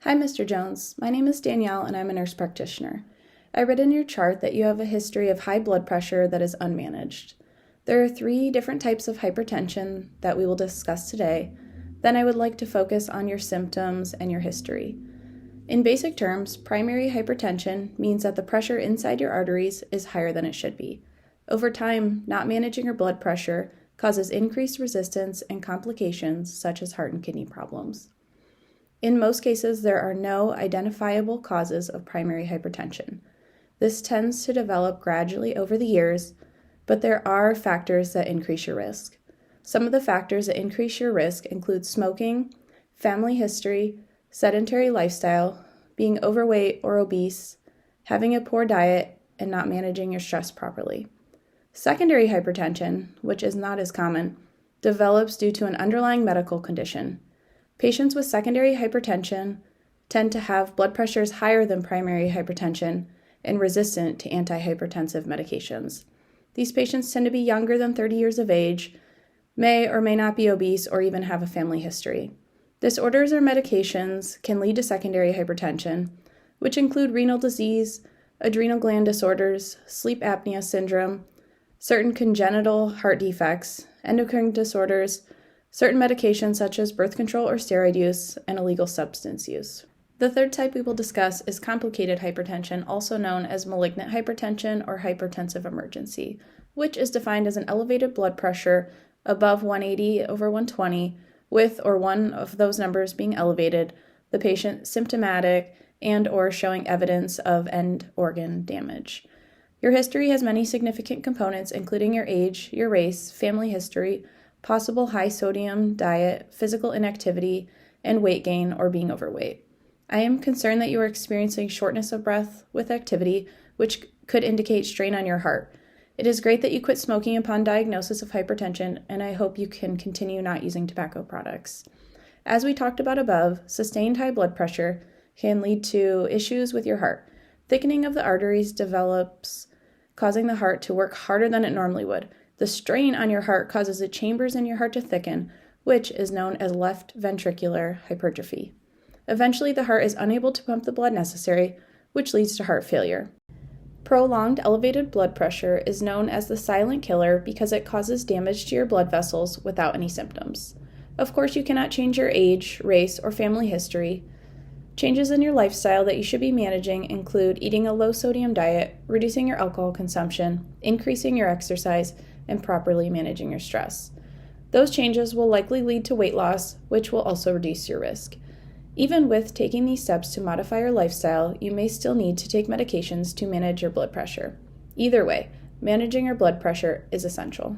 Hi, Mr. Jones. My name is Danielle, and I'm a nurse practitioner. I read in your chart that you have a history of high blood pressure that is unmanaged. There are 3 different types of hypertension that we will discuss today. Then I would like to focus on your symptoms and your history. In basic terms, primary hypertension means that the pressure inside your arteries is higher than it should be. Over time, not managing your blood pressure causes increased resistance and complications such as heart and kidney problems. In most cases, there are no identifiable causes of primary hypertension. This tends to develop gradually over the years, but there are factors that increase your risk. Some of the factors that increase your risk include smoking, family history, sedentary lifestyle, being overweight or obese, having a poor diet, and not managing your stress properly. Secondary hypertension, which is not as common, develops due to an underlying medical condition. Patients with secondary hypertension tend to have blood pressures higher than primary hypertension and resistant to antihypertensive medications. These patients tend to be younger than 30 years of age, may or may not be obese, or even have a family history. Disorders or medications can lead to secondary hypertension, which include renal disease, adrenal gland disorders, sleep apnea syndrome, certain congenital heart defects, endocrine disorders, certain medications such as birth control or steroid use, and illegal substance use. The third type we will discuss is complicated hypertension, also known as malignant hypertension or hypertensive emergency, which is defined as an elevated blood pressure above 180/120, with or one of those numbers being elevated, the patient symptomatic and or showing evidence of end organ damage. Your history has many significant components, including your age, your race, family history, possible high sodium diet, physical inactivity, and weight gain or being overweight. I am concerned that you are experiencing shortness of breath with activity, which could indicate strain on your heart. It is great that you quit smoking upon diagnosis of hypertension, and I hope you can continue not using tobacco products. As we talked about above, sustained high blood pressure can lead to issues with your heart. Thickening of the arteries develops, causing the heart to work harder than it normally would. The strain on your heart causes the chambers in your heart to thicken, which is known as left ventricular hypertrophy. Eventually, the heart is unable to pump the blood necessary, which leads to heart failure. Prolonged elevated blood pressure is known as the silent killer because it causes damage to your blood vessels without any symptoms. Of course, you cannot change your age, race, or family history. Changes in your lifestyle that you should be managing include eating a low-sodium diet, reducing your alcohol consumption, increasing your exercise, and properly managing your stress. Those changes will likely lead to weight loss, which will also reduce your risk. Even with taking these steps to modify your lifestyle, you may still need to take medications to manage your blood pressure. Either way, managing your blood pressure is essential.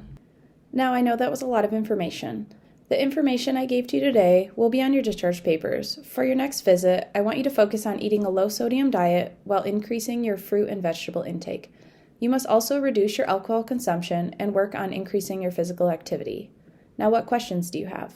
Now, I know that was a lot of information. The information I gave to you today will be on your discharge papers. For your next visit, I want you to focus on eating a low-sodium diet while increasing your fruit and vegetable intake. You must also reduce your alcohol consumption and work on increasing your physical activity. Now, what questions do you have?